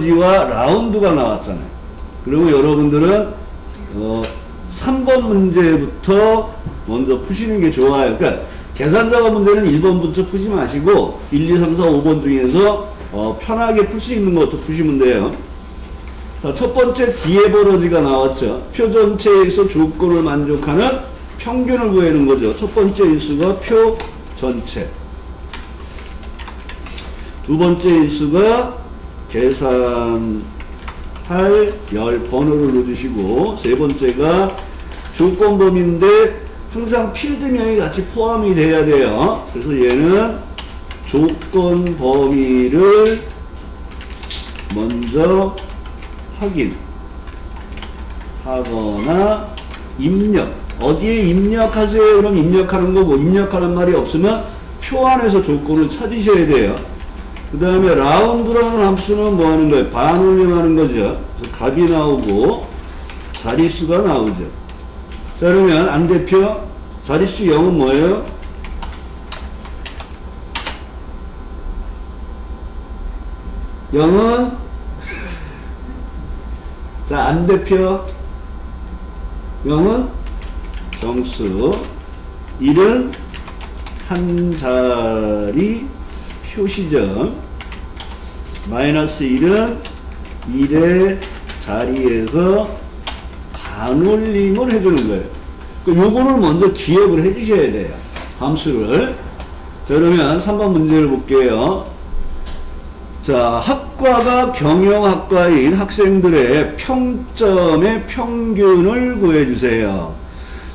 에버러지와 라운드가 나왔잖아요. 그리고 여러분들은 3번 문제부터 먼저 푸시는 게 좋아요. 그러니까 계산작업 문제는 1번부터 푸지 마시고 1, 2, 3, 4, 5번 중에서 편하게 풀 수 있는 것도 푸시면 돼요. 자, 첫 번째 디에버러지가 나왔죠. 표 전체에서 조건을 만족하는 평균을 구하는 거죠. 첫 번째 인수가 표 전체. 두 번째 인수가 계산할 열 번호를 넣어주시고, 세 번째가 조건 범위인데 항상 필드명이 같이 포함이 돼야 돼요. 그래서 얘는 조건 범위를 먼저 확인하거나 입력. 어디에 입력하세요? 그럼 입력하는 거고, 입력하는 말이 없으면 표 안에서 조건을 찾으셔야 돼요. 그 다음에 라운드라는 함수는 뭐 하는 거예요? 반올림하는 거죠. 그래서 값이 나오고 자릿수가 나오죠. 자, 그러면 안 대표 자릿수 0은 뭐예요? 0은 자, 안 대표 0은 정수, 1은 한 자리 표시점, 마이너스 1은 1의 자리에서 반올림을 해주는 거예요. 요거를 먼저 기억을 해주셔야 돼요. 함수를. 자, 그러면 3번 문제를 볼게요. 자, 학과가 경영학과인 학생들의 평점의 평균을 구해주세요.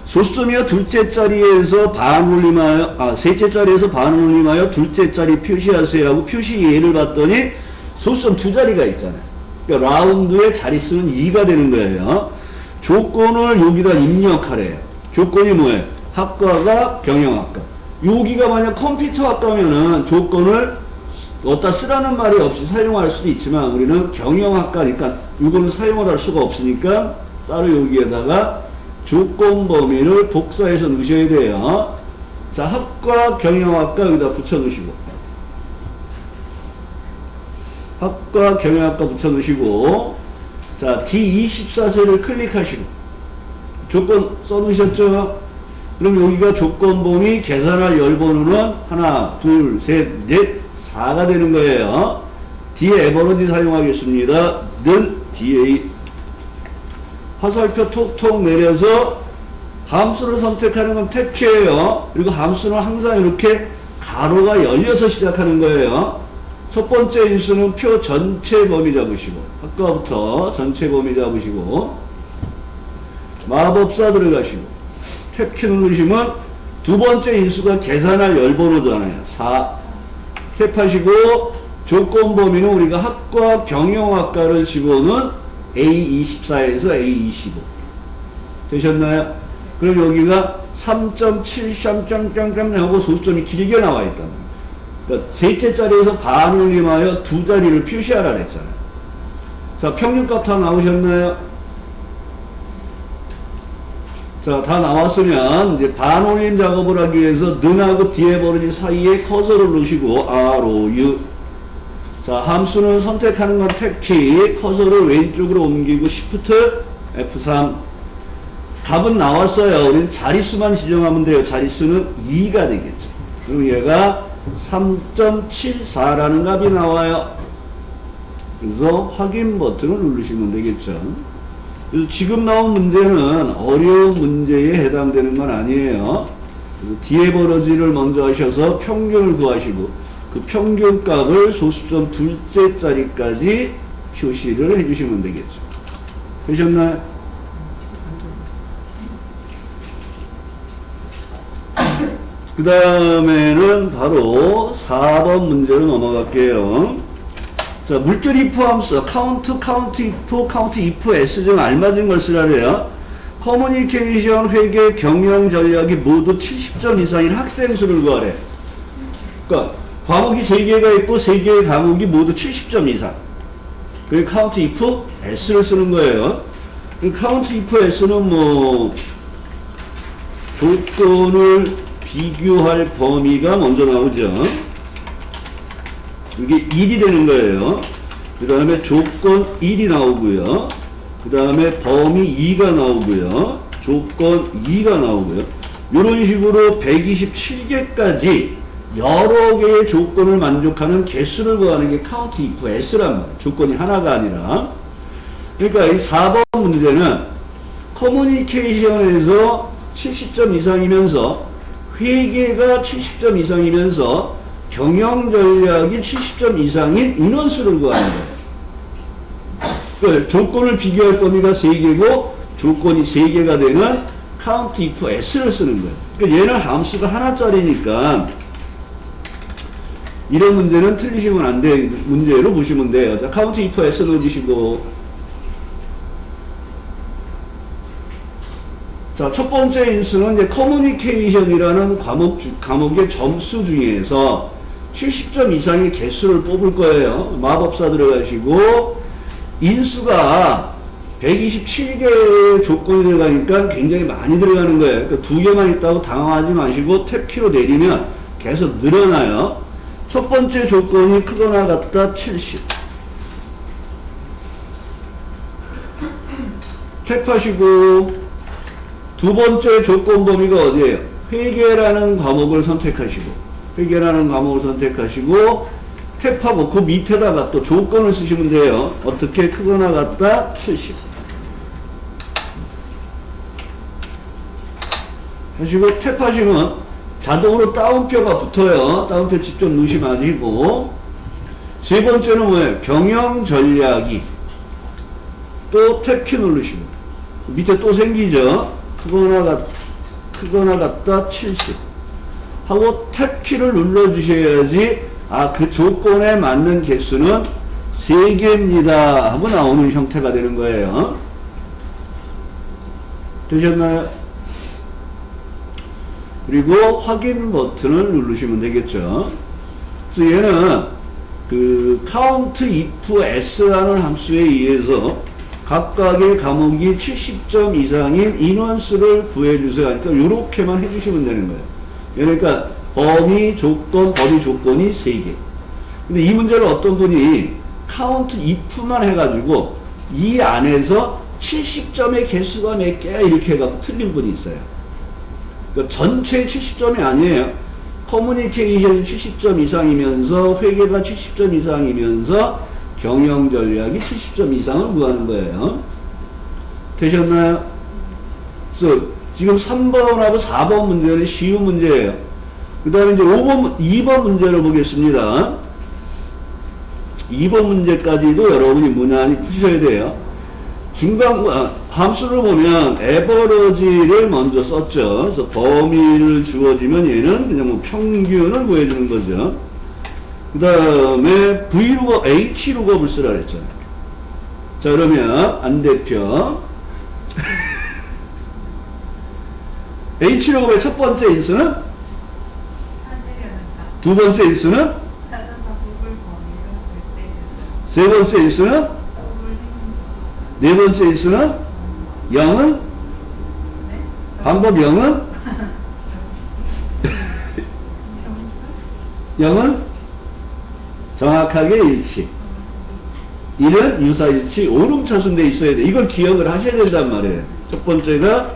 소수점이요, 둘째 자리에서 반올림하여, 셋째 자리에서 반올림하여 둘째 자리 표시하세요 하고 표시 예를 봤더니 소수점 두 자리가 있잖아요. 그러니까 라운드의 자릿수는 2가 되는 거예요. 조건을 여기다 입력하래요. 조건이 뭐예요? 학과가 경영학과. 여기가 만약 컴퓨터학과면은 조건을 어디다 쓰라는 말이 없이 사용할 수도 있지만 우리는 경영학과니까 이거는 사용을 할 수가 없으니까 따로 여기에다가 조건 범위를 복사해서 넣으셔야 돼요. 자, 학과 경영학과 여기다 붙여 넣으시고, 학과 경영학과 붙여 넣으시고, 자, D24셀을 클릭하시고 조건 써 놓으셨죠? 그럼 여기가 조건 범위 계산할 열번호는 하나, 둘, 셋, 넷, 4가 되는 거예요. 뒤에 에버러지 사용하겠습니다. 는 DA. 화살표 톡톡 내려서 함수를 선택하는 건 탭키예요. 그리고 함수는 항상 이렇게 가로가 열려서 시작하는 거예요. 첫 번째 인수는 표 전체 범위 잡으시고, 아까부터 전체 범위 잡으시고, 마법사 들어가시고, 탭키 누르시면 두 번째 인수가 계산할 열번호잖아요. 4. 탭하시고, 조건 범위는 우리가 학과 경영학과를 집어넣은 A24에서 A25. 되셨나요? 그럼 여기가 3.7 하고 소수점이 길게 나와 있단 말이에요. 그러니까 셋째 자리에서 반올림하여 두 자리를 표시하라 그랬잖아요. 자, 평균값 다 나오셨나요? 자, 다 나왔으면 이제 반올림 작업을 하기 위해서 능하고 디에버러지 사이에 커서를 놓으시고 ROU. 자, 함수는 선택하는 건 탭키, 커서를 왼쪽으로 옮기고 Shift F3. 답은 나왔어요. 우리는 자릿수만 지정하면 돼요. 자릿수는 2가 되겠죠. 그럼 얘가 3.74라는 값이 나와요. 그래서 확인 버튼을 누르시면 되겠죠. 그래서 지금 나온 문제는 어려운 문제에 해당되는 건 아니에요. 그래서 디에버러지를 먼저 하셔서 평균을 구하시고 그 평균 값을 소수점 둘째 자리까지 표시를 해주시면 되겠죠. 되셨나요? 그 다음에는 바로 4번 문제로 넘어갈게요. 자, 물결 if 함수, count if s 중 알맞은 걸 쓰라래요. 커뮤니케이션, 회계, 경영 전략이 모두 70점 이상인 학생 수를 구하래. 그러니까 과목이 3개가 있고 3개의 과목이 모두 70점 이상. 그리고 count if s를 쓰는 거예요. count if s는 뭐 조건을 비교할 범위가 먼저 나오죠. 이게 1이 되는 거예요. 그 다음에 조건 1이 나오고요. 그 다음에 범위 2가 나오고요. 조건 2가 나오고요. 이런 식으로 127개까지 여러 개의 조건을 만족하는 개수를 구하는 게 count if s란 말이에요. 조건이 하나가 아니라. 그러니까 이 4번 문제는 커뮤니케이션에서 70점 이상이면서 회계가 70점 이상이면서 경영 전략이 70점 이상인 인원수를 구하는 거예요. 그러니까 조건을 비교할 범위가 3개고 조건이 3개가 되는 count if s를 쓰는 거예요. 그러니까 얘는 함수가 하나짜리니까 이런 문제는 틀리시면 안 돼. 문제로 보시면 돼요. 자, count if s 넣어주시고. 자, 첫 번째 인수는 이제 커뮤니케이션이라는 과목의 점수 중에서 70점 이상의 개수를 뽑을 거예요. 마법사 들어가시고, 인수가 127개의 조건이 들어가니까 굉장히 많이 들어가는 거예요. 그러니까 2개만 있다고 당황하지 마시고 탭키로 내리면 계속 늘어나요. 첫 번째 조건이 크거나 같다 70. 탭하시고, 두 번째 조건 범위가 어디예요? 회계라는 과목을 선택하시고, 회계라는 과목을 선택하시고, 탭하고 그 밑에다가 또 조건을 쓰시면 돼요. 어떻게 크거나 같다 70. 하시고 탭하시면 자동으로 따옴표가 붙어요. 따옴표 직접 넣으시지 마시고. 세 번째는 뭐예요? 경영 전략이. 또 탭키 누르시고. 밑에 또 생기죠? 크거나 같다 70 하고 탭키를 눌러주셔야지 그 조건에 맞는 개수는 3개입니다 하고 나오는 형태가 되는 거예요. 되셨나요? 그리고 확인 버튼을 누르시면 되겠죠. 그래서 얘는 그 count if s라는 함수에 의해서 각각의 과목이 70점 이상인 인원수를 구해주세요. 그러니까 이렇게만 해주시면 되는 거예요. 그러니까 범위 조건이 3개. 근데 이 문제를 어떤 분이 count if만 해가지고 이 안에서 70점의 개수가 몇 개야 이렇게 해갖고 틀린 분이 있어요. 그러니까 전체 70점이 아니에요. 커뮤니케이션 70점 이상이면서 회계가 70점 이상이면서 경영 전략이 70점 이상을 구하는 거예요. 되셨나요? 그래서 지금 3번하고 4번 문제는 쉬운 문제예요. 그 다음에 이제 2번 문제를 보겠습니다. 2번 문제까지도 여러분이 무난히 푸셔야 돼요. 함수를 보면 에버러지를 먼저 썼죠. 그래서 범위를 주어지면 얘는 그냥 뭐 평균을 구해주는 거죠. 그 다음에 H룩업을 쓰라 그랬잖아요. 자, 그러면 안대표 H룩업의 첫 번째 인수는? 두 번째 인수는? 세 번째 인수는? 네 번째 인수는? 0은? 방법 0은? 0은? 정확하게 일치. 1은 유사일치, 오름차순돼 있어야 돼. 이걸 기억을 하셔야 된단 말이에요. 첫 번째가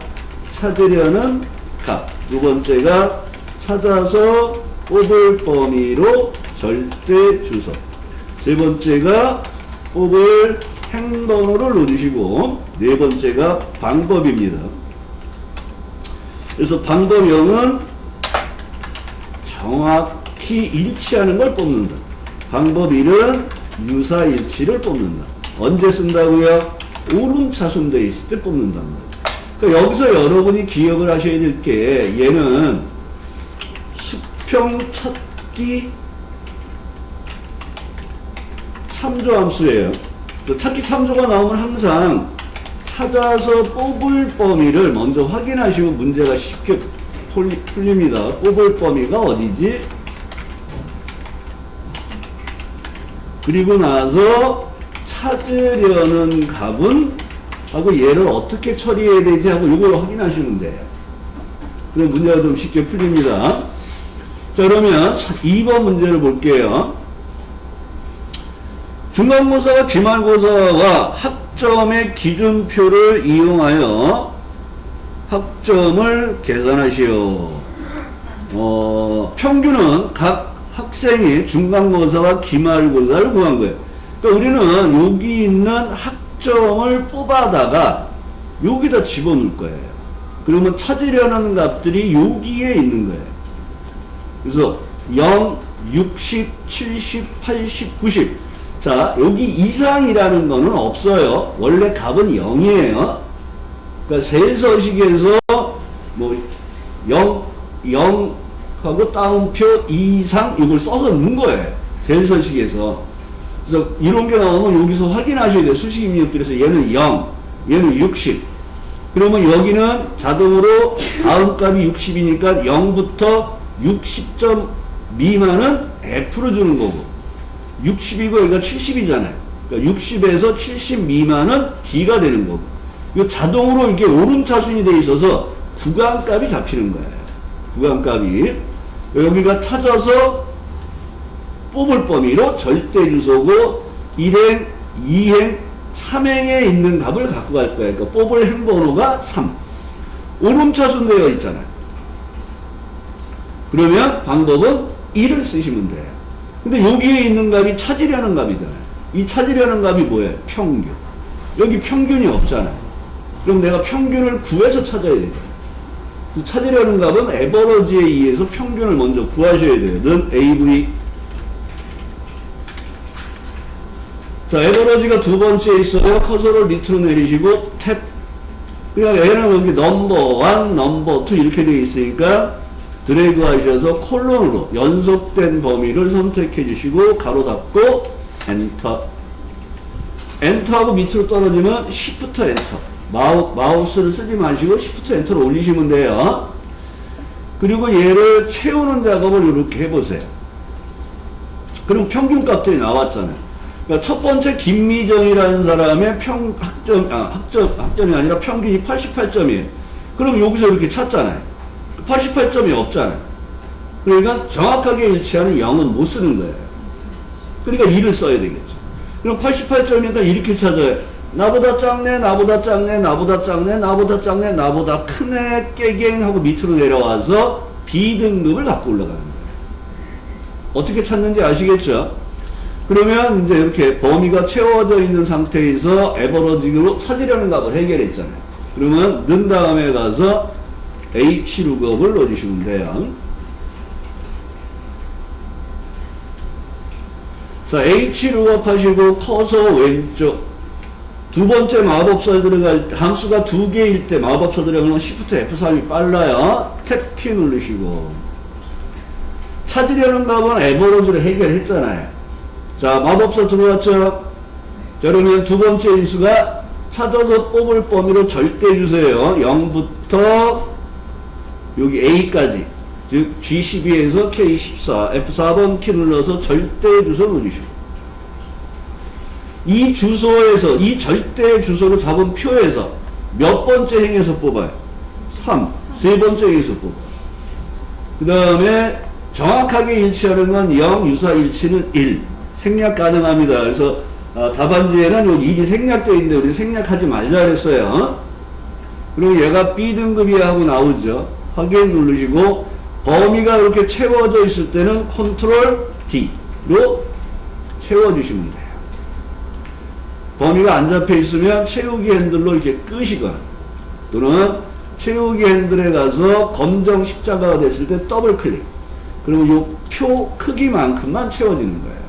찾으려는 값. 두 번째가 찾아서 뽑을 범위로 절대 주소. 세 번째가 뽑을 행번호를 누르시고, 네 번째가 방법입니다. 그래서 방법 0은 정확히 일치하는 걸 뽑는다. 방법 1은 유사일치를 뽑는다. 언제 쓴다고요? 오름차순되어 있을 때 뽑는단 말이에요. 그러니까 여기서 여러분이 기억을 하셔야 될 게 얘는 수평 찾기 참조함수예요. 찾기 참조가 나오면 항상 찾아서 뽑을 범위를 먼저 확인하시면 문제가 쉽게 풀립니다. 뽑을 범위가 어디지? 그리고 나서 찾으려는 값은 하고 얘를 어떻게 처리해야 되지 하고 이걸 확인하시면 돼요. 그럼 문제가 좀 쉽게 풀립니다. 자, 그러면 2번 문제를 볼게요. 중간고사와 기말고사와 학점의 기준표를 이용하여 학점을 계산하시오. 평균은 각 학생이 중간고사와 기말고사를 구한 거예요. 그러니까 우리는 여기 있는 학점을 뽑아다가 여기다 집어넣을 거예요. 그러면 찾으려는 값들이 여기에 있는 거예요. 그래서 0, 60, 70, 80, 90. 자, 여기 이상이라는 거는 없어요. 원래 값은 0이에요. 그러니까 셀서식에서 뭐 0 하고 따옴표 이상 이걸 써서 넣은 거예요. 셀서식에서. 그래서 이런 게 나오면 여기서 확인하셔야 돼요. 수식 입력들에서 얘는 0, 얘는 60. 그러면 여기는 자동으로 다음 값이 60이니까 0부터 60점 미만은 F로 주는 거고 60이고 여기가 70이잖아요. 그러니까 60에서 70 미만은 D가 되는 거고 이거 자동으로 이게 오름차순이 돼 있어서 구간값이 잡히는 거예요. 구간값이 여기가 찾아서 뽑을 범위로 절대주소고 1행, 2행, 3행에 있는 값을 갖고 갈 거예요. 그러니까 뽑을 행번호가 3. 오름차순 되어 있잖아요. 그러면 방법은 1을 쓰시면 돼요. 근데 여기에 있는 값이 찾으려는 값이잖아요. 이 찾으려는 값이 뭐예요? 평균. 여기 평균이 없잖아요. 그럼 내가 평균을 구해서 찾아야 되잖아요. 그래서 찾으려는 값은 에버러지에 의해서 평균을 먼저 구하셔야 돼요. 는 AV. 자, 에버러지가 두 번째 있어요. 커서를 밑으로 내리시고 탭. 그냥 얘는 여기 넘버 1, 넘버 2 이렇게 되어 있으니까 드래그 하셔서 콜론으로 연속된 범위를 선택해 주시고 가로 닫고 엔터. 엔터하고 밑으로 떨어지면 시프트 엔터. 마우스를 쓰지 마시고 시프트 엔터를 올리시면 돼요. 그리고 얘를 채우는 작업을 이렇게 해보세요. 그럼 평균 값들이 나왔잖아요. 그러니까 첫 번째 김미정이라는 사람의 학점이 아니라 평균이 88점이에요. 그럼 여기서 이렇게 찾잖아요. 88점이 없잖아요. 그러니까 정확하게 일치하는 0은 못 쓰는 거예요. 그러니까 2를 써야 되겠죠. 그럼 88점이니까 이렇게 찾아요. 나보다 작네, 나보다 작네, 나보다 작네, 나보다 작네, 나보다 크네, 깨갱 하고 밑으로 내려와서 B등급을 갖고 올라가는 거예요. 어떻게 찾는지 아시겠죠? 그러면 이제 이렇게 범위가 채워져 있는 상태에서 에버러지로 찾으려는 값을 해결했잖아요. 그러면 는 다음에 가서 H 룩업을 넣어주시면 돼요. 자, H 룩업 하시고 커서 왼쪽 두 번째 마법사 들어갈 때 함수가 두 개일 때 마법사 들어가면 Shift F3이 빨라요. 탭키 누르시고 찾으려는 값은 에버러지로 해결했잖아요. 자, 마법사 들어왔죠? 자, 그러면 두 번째 인수가 찾아서 뽑을 범위로 절대 주세요. 0부터 여기 A까지. 즉, G12에서 K14, F4번 키 눌러서 절대 주소 누르시고. 이 주소에서, 이 절대 주소로 잡은 표에서 몇 번째 행에서 뽑아요? 3. 세 번째 행에서 뽑아요. 그 다음에 정확하게 일치하는 건 0, 유사 일치는 1. 생략 가능합니다. 그래서 답안지에는 요 1이 생략되어 있는데 우리 생략하지 말자 그랬어요. 그리고 얘가 B등급이야 하고 나오죠. 확인 누르시고 범위가 이렇게 채워져 있을 때는 컨트롤 D로 채워주시면 돼요. 범위가 안 잡혀 있으면 채우기 핸들로 이렇게 끄시거나 또는 채우기 핸들에 가서 검정 십자가가 됐을 때 더블 클릭. 그러면 요 표 크기만큼만 채워지는 거예요.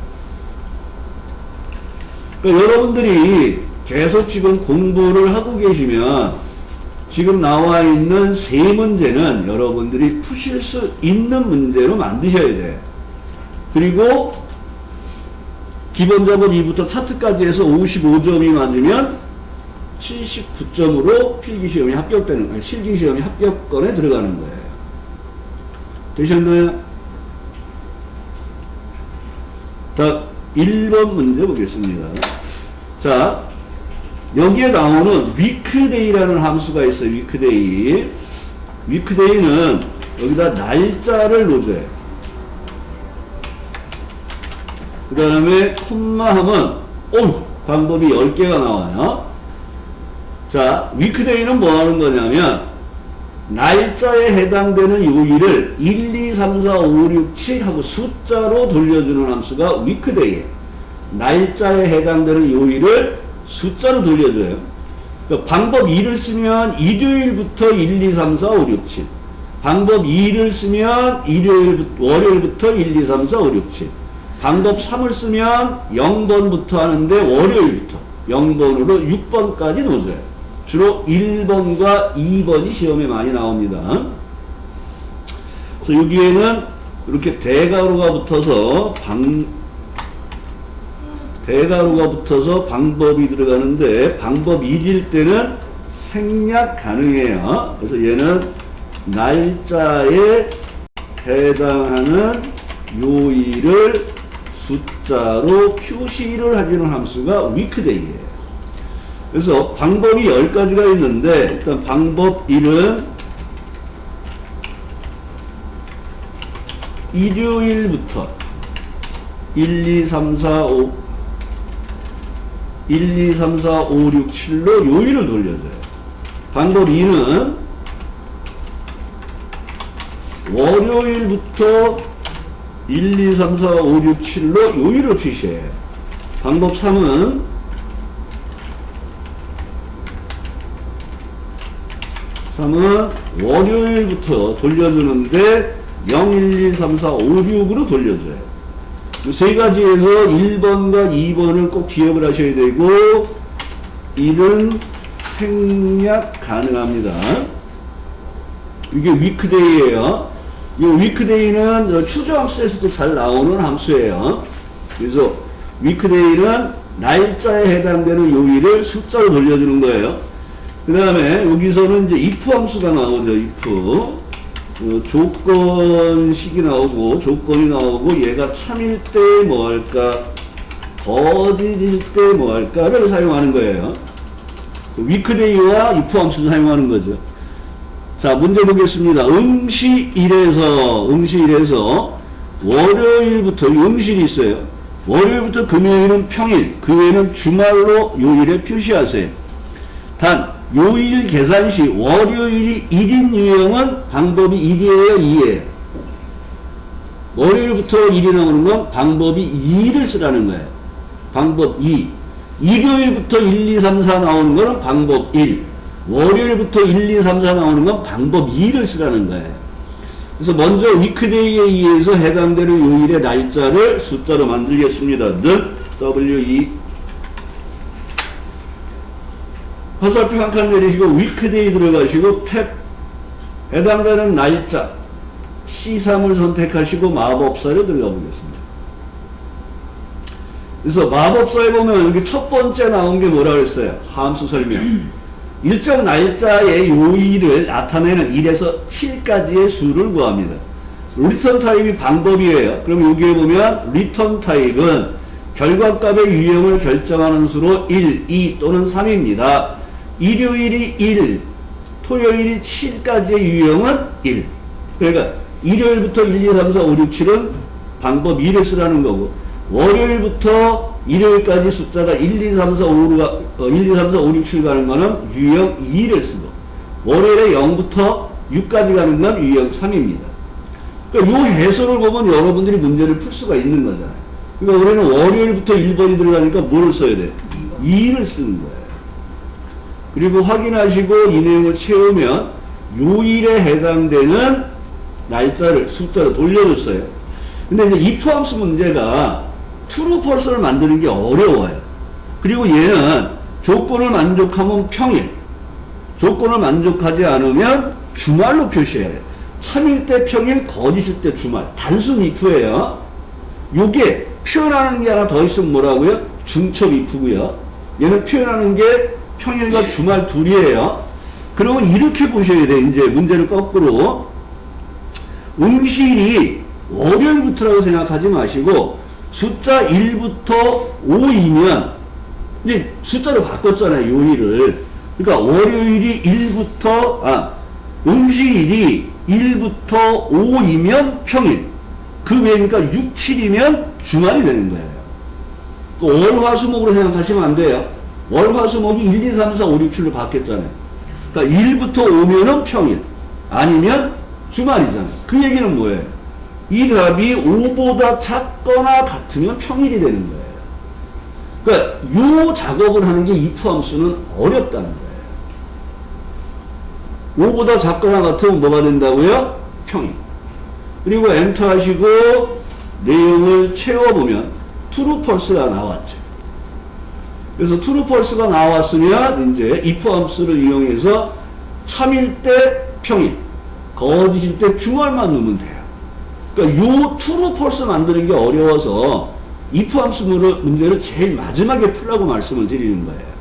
그러니까 여러분들이 계속 지금 공부를 하고 계시면 지금 나와 있는 세 문제는 여러분들이 푸실 수 있는 문제로 만드셔야 돼요. 그리고 기본적으로 2부터 차트까지 해서 55점이 맞으면 79점으로 필기시험이 합격되는 거예요. 실기시험이 합격권에 들어가는 거예요. 되셨나요? 자, 1번 문제 보겠습니다. 자, 여기에 나오는 weekday라는 함수가 있어요. weekday. weekday는 여기다 날짜를 넣어줘요. 그 다음에 콤마 하면 방법이 10개가 나와요. 자, 위크데이는 뭐 하는 거냐면, 날짜에 해당되는 요일을 1, 2, 3, 4, 5, 6, 7 하고 숫자로 돌려주는 함수가 위크데이예요. 날짜에 해당되는 요일을 숫자로 돌려줘요. 그러니까 방법 2를 쓰면 일요일부터 1, 2, 3, 4, 5, 6, 7. 방법 2를 쓰면 월요일부터 1, 2, 3, 4, 5, 6, 7. 방법 3을 쓰면 0번부터 하는데 월요일부터 0번으로 6번까지 놓아줘요. 주로 1번과 2번이 시험에 많이 나옵니다. 그래서 여기에는 이렇게 대괄호가 붙어서 방법이 들어가는데, 방법 1일 때는 생략 가능해요. 그래서 얘는 날짜에 해당하는 요일을 숫자로 표시를 해주는 함수가 위크데이예요. 그래서 방법이 10가지가 있는데, 일단 방법 1은 일요일부터 1, 2, 3, 4, 5, 6, 7로 요일을 돌려줘요. 방법 2는 월요일부터 1, 2, 3, 4, 5, 6, 7로 요일을 표시해요. 방법 3은 월요일부터 돌려주는데 0, 1, 2, 3, 4, 5, 6으로 돌려줘요. 이 세 가지에서 1번과 2번을 꼭 기억을 하셔야 되고, 1은 생략 가능합니다. 이게 위크데이예요. 이 위크데이는 추저함수에서도 잘 나오는 함수예요. 그래서 위크데이는 날짜에 해당되는 요일을 숫자로 돌려주는 거예요. 그 다음에 여기서는 이제 if 함수가 나오죠. if. 조건식이 나오고, 조건이 나오고, 얘가 참일 때 뭐 할까, 거짓일 때 뭐 할까를 사용하는 거예요. 위크데이와 if 함수를 사용하는 거죠. 자, 문제 보겠습니다. 응시일에서 월요일부터, 응시일이 있어요. 월요일부터 금요일은 평일, 그 외에는 주말로 요일에 표시하세요. 단, 요일 계산 시 월요일이 1인 유형은 방법이 1이에요, 2예요? 월요일부터 1이 나오는 건 방법이 2를 쓰라는 거예요. 방법 2. 일요일부터 1, 2, 3, 4 나오는 거는 방법 1. 월요일부터 1, 2, 3, 4 나오는 건 방법 2를 쓰라는 거예요. 그래서 먼저 위크데이에 의해서 해당되는 요일의 날짜를 숫자로 만들겠습니다. 는 W2 화살표 한 칸 내리시고 위크데이 들어가시고 탭 해당되는 날짜 C3을 선택하시고 마법사를 들어가 보겠습니다. 그래서 마법사에 보면 여기 첫 번째 나온 게 뭐라 그랬어요? 함수 설명. 일정 날짜의 요일을 나타내는 1에서 7까지의 수를 구합니다. 리턴 타입이 방법이에요. 그럼 여기에 보면 리턴 타입은 결과값의 유형을 결정하는 수로 1, 2 또는 3입니다. 일요일이 1, 토요일이 7까지의 유형은 1. 그러니까 일요일부터 1, 2, 3, 4, 5, 6, 7은 방법 2를 쓰라는 거고, 월요일부터 일요일까지 숫자가 1, 2, 3, 4, 5, 6, 7 가는 거는 유형 2를 쓰고, 월요일에 0부터 6까지 가는 건 유형 3입니다. 그러니까 이 해설을 보면 여러분들이 문제를 풀 수가 있는 거잖아요. 그러니까 우리는 월요일부터 1번이 들어가니까 뭐를 써야 돼? 2를 쓰는 거예요. 그리고 확인하시고 이 내용을 채우면 요일에 해당되는 날짜를 숫자로 돌려줬어요. 근데 이제 if 함수 문제가 true, false를 만드는 게 어려워요. 그리고 얘는 조건을 만족하면 평일, 조건을 만족하지 않으면 주말로 표시해야 해요. 참일 때 평일, 거짓일 때 주말. 단순 if예요. 요게 표현하는 게 하나 더 있으면 뭐라고요? 중첩 if고요. 얘는 표현하는 게 평일과 주말 둘이에요. 그러면 이렇게 보셔야 돼. 이제 문제를 거꾸로. 응시일이 월요일부터라고 생각하지 마시고 숫자 1부터 5이면 이제 숫자로 바꿨잖아요. 요일을. 그러니까 월요일이 1부터 응시일이 1부터 5이면 평일. 그 외니까 6, 7이면 주말이 되는 거예요. 그 월화수목으로 생각하시면 안 돼요. 월화수목이 1, 2, 3, 4, 5, 6, 7로 바뀌었잖아요. 그러니까 1부터 5면은 평일, 아니면 주말이잖아요. 그 얘기는 뭐예요? 이 값이 5보다 작거나 같으면 평일이 되는 거예요. 그러니까 요 작업을 하는 게 if 함수는 어렵다는 거예요. 5보다 작거나 같으면 뭐가 된다고요? 평일. 그리고 엔터 하시고 내용을 채워보면 true, false가 나왔죠. 그래서 true, false가 나왔으면 이제 if 함수를 이용해서 참일 때 평일, 거짓일 때 주말만 넣으면 돼요. 그러니까 요 true, false 만드는 게 어려워서 if 함수 문제를 제일 마지막에 풀라고 말씀을 드리는 거예요.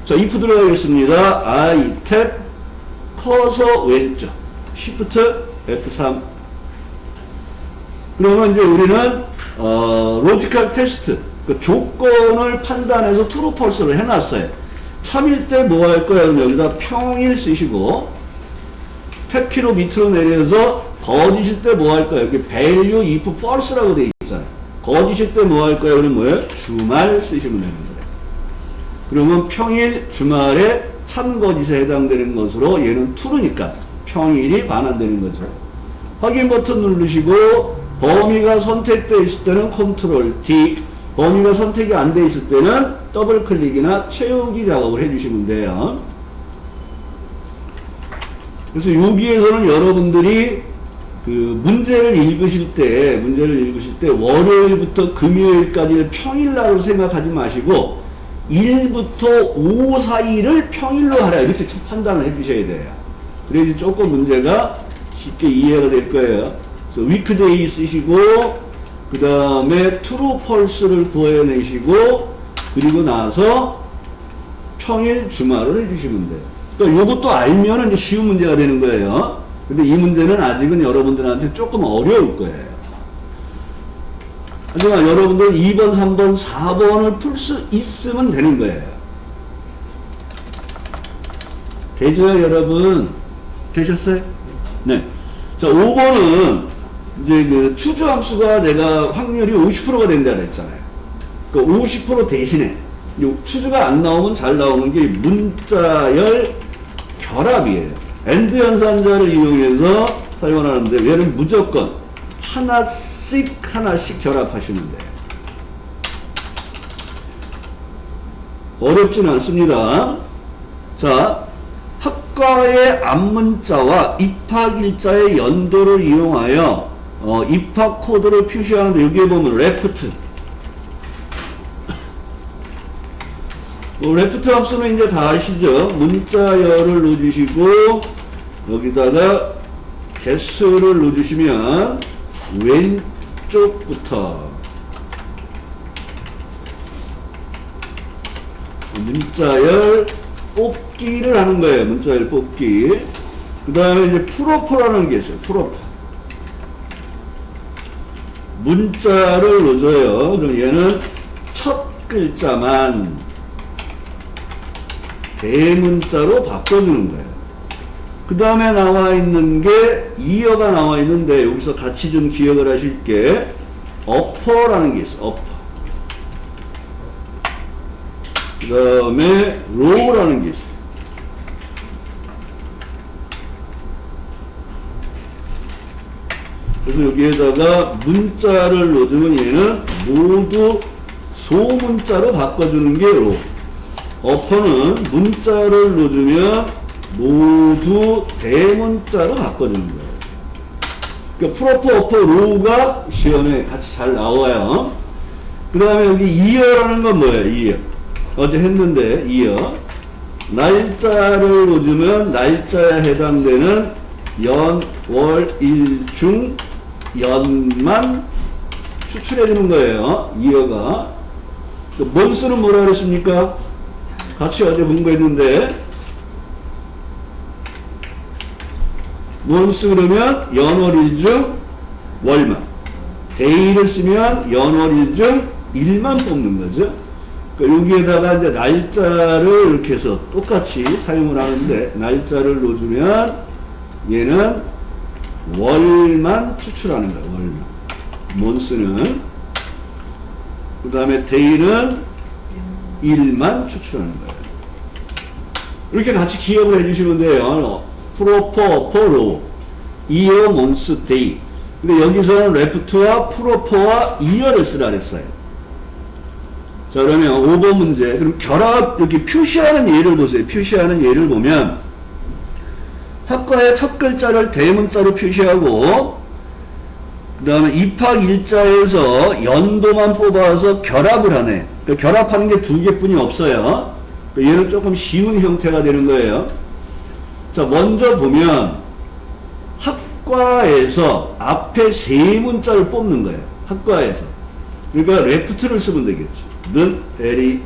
자, if 들어가겠습니다. I 탭 커서 왼쪽 Shift F3. 그러면 이제 우리는 로지컬 테스트 그 조건을 판단해서 true, false를 해놨어요. 참일 때 뭐 할 거야? 그럼 여기다 평일 쓰시고 탭키로 밑으로 내려서 거짓일 때 뭐 할 거야? 여기 value if false라고 되어 있잖아요. 거짓일 때 뭐 할 거야? 그럼 뭐예요? 주말 쓰시면 되는 거예요. 그러면 평일, 주말에 참거짓에 해당되는 것으로 얘는 true니까 평일이 반환되는 거죠. 확인 버튼 누르시고 범위가 선택되어 있을 때는 컨트롤 D, 범위가 선택이 안 되어 있을 때는 더블 클릭이나 채우기 작업을 해주시면 돼요. 그래서 여기에서는 여러분들이 그 문제를 읽으실 때 월요일부터 금요일까지를 평일날로 생각하지 마시고 1부터 5 사이를 평일로 하라 이렇게 첫 판단을 해 주셔야 돼요. 그래야지 조금 문제가 쉽게 이해가 될 거예요. 그래서 weekday 쓰시고 그 다음에 true, false를 구해내시고 그리고 나서 평일, 주말을 해주시면 돼요. 그러니까 요것도 알면은 이제 쉬운 문제가 되는 거예요. 근데 이 문제는 아직은 여러분들한테 조금 어려울 거예요. 하지만 여러분들 2번, 3번, 4번을 풀 수 있으면 되는 거예요. 되죠, 여러분? 되셨어요? 네. 자, 5번은 이제 그 추주함수가 내가 확률이 50%가 된다 그랬잖아요. 그 50% 대신에 요 추주가 안 나오면 잘 나오는 게 문자열 결합이에요. AND 연산자를 이용해서 사용을 하는데 얘는 무조건 하나씩 결합하시면 돼요. 어렵지는 않습니다. 자, 학과의 앞문자와 입학일자의 연도를 이용하여 입학 코드를 표시하는데 여기에 보면 레프트 레프트 함수는 이제 다 아시죠? 문자열을 넣어주시고 여기다가 개수를 넣어주시면 왼쪽부터 문자열 뽑기를 하는 거예요. 문자열 뽑기. 그 다음에 이제 풀어프라는 게 있어요. 풀어프. 문자를 넣어줘요. 그럼 얘는 첫 글자만 대문자로 바꿔주는 거예요. 그 다음에 나와 있는 게 이어가 나와 있는데 여기서 같이 좀 기억을 하실 게 어퍼라는 게 있어요. 어퍼. 그 다음에 로우라는 게 있어요. 그래서 여기에다가 문자를 넣어주면 얘는 모두 소문자로 바꿔주는 게 로우. 어퍼는 문자를 넣어주면 모두 대문자로 바꿔주는 거예요. 그러니까 풀어퍼, 어퍼, 로우가 시험에 같이 잘 나와요. 그 다음에 여기 이어라는 건 뭐예요? 이어. 어제 했는데 이어. 날짜를 넣어주면 날짜에 해당되는 연, 월, 일, 중, 연만 추출해주는 거예요. 이어가. month는 뭐라 그랬습니까? 같이 어제 공부했는데 month 그러면 연월일 중 월만, day를 쓰면 연월일 중 일만 뽑는 거죠. 그러니까 여기에다가 이제 날짜를 이렇게 해서 똑같이 사용을 하는데 날짜를 넣어주면 얘는 월만 추출하는 거예요. 월만. month는 그 다음에 day는 1만 추출하는 거예요. 이렇게 같이 기억을 해주시면 돼요. proper, per, year, month, day. 근데 여기서는 left와 proper와 year를 쓰라 그랬어요. 자, 그러면 5번 문제. 그럼 결합, 이렇게 표시하는 예를 보세요. 표시하는 예를 보면, 학과의 첫 글자를 대문자로 표시하고, 그 다음에 입학 일자에서 연도만 뽑아서 결합을 하네. 그러니까 결합하는 게 두 개뿐이 없어요. 그러니까 얘는 조금 쉬운 형태가 되는 거예요. 자, 먼저 보면, 학과에서 앞에 세 문자를 뽑는 거예요. 학과에서. 그러니까 left를 쓰면 되겠죠. 는, 에리.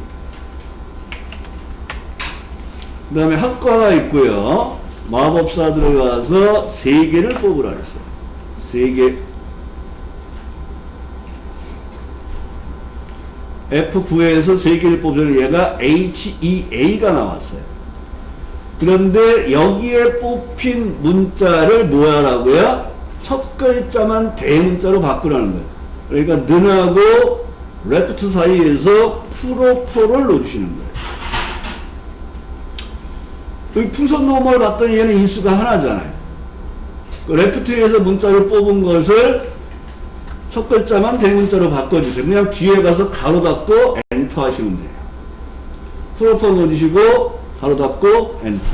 그 다음에 학과가 있고요. 마법사 들어가서 세 개를 뽑으라 그랬어요. 세 개. F9에서 세 개를 뽑으면 얘가 HEA가 나왔어요. 그런데 여기에 뽑힌 문자를 뭐 하라고요? 첫 글자만 대문자로 바꾸라는 거예요. 그러니까 는하고 레프트 사이에서 프로포를 넣어주시는 거예요. 여기 풍선 노멀 봤더니 얘는 인수가 하나잖아요. 그 레프트에서 문자를 뽑은 것을 첫 글자만 대문자로 바꿔주세요. 그냥 뒤에 가서 가로 닫고 엔터 하시면 돼요. 프로포 넣어주시고 가로 닫고 엔터.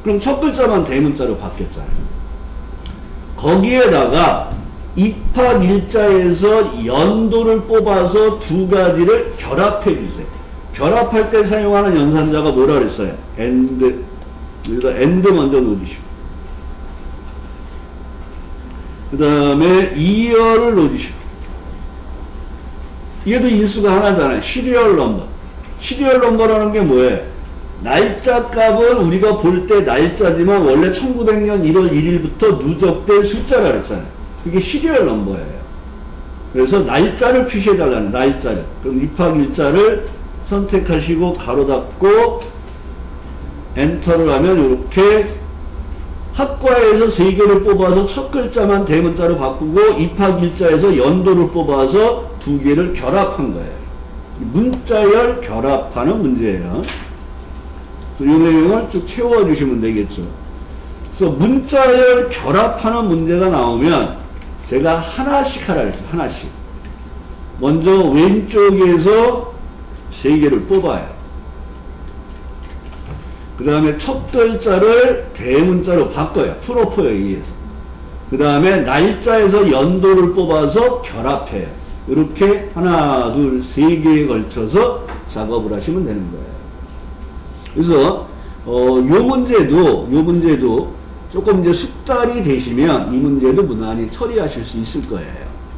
그럼 첫 글자만 대문자로 바뀌었잖아요. 거기에다가 입학 일자에서 연도를 뽑아서 두 가지를 결합해 주세요. 결합할 때 사용하는 연산자가 뭐라 그랬어요? and. 여기다 and 먼저 넣어주시고. 그 다음에 year를 넣어주시고. 얘도 인수가 하나잖아요. 시리얼 넘버. 시리얼 넘버라는 게 뭐예요? 날짜 값은 우리가 볼 때 날짜지만 원래 1900년 1월 1일부터 누적된 숫자라 그랬잖아요. 그게 시리얼 넘버예요. 그래서 날짜를 표시해달라는 날짜를. 그럼 입학 일자를 선택하시고 가로 닫고 엔터를 하면 이렇게 학과에서 세 개를 뽑아서 첫 글자만 대문자로 바꾸고 입학 일자에서 연도를 뽑아서 두 개를 결합한 거예요. 문자열 결합하는 문제예요. 이 내용을 쭉 채워주시면 되겠죠. 그래서 문자열 결합하는 문제가 나오면 제가 하나씩 하라 그랬어요. 하나씩. 먼저 왼쪽에서 세 개를 뽑아요. 그 다음에 첫 글자를 대문자로 바꿔요. 프로포에 의해서. 그 다음에 날짜에서 연도를 뽑아서 결합해요. 이렇게 하나, 둘, 세 개에 걸쳐서 작업을 하시면 되는 거예요. 그래서 요 문제도 조금 이제 숙달이 되시면 이 문제도 무난히 처리하실 수 있을 거예요.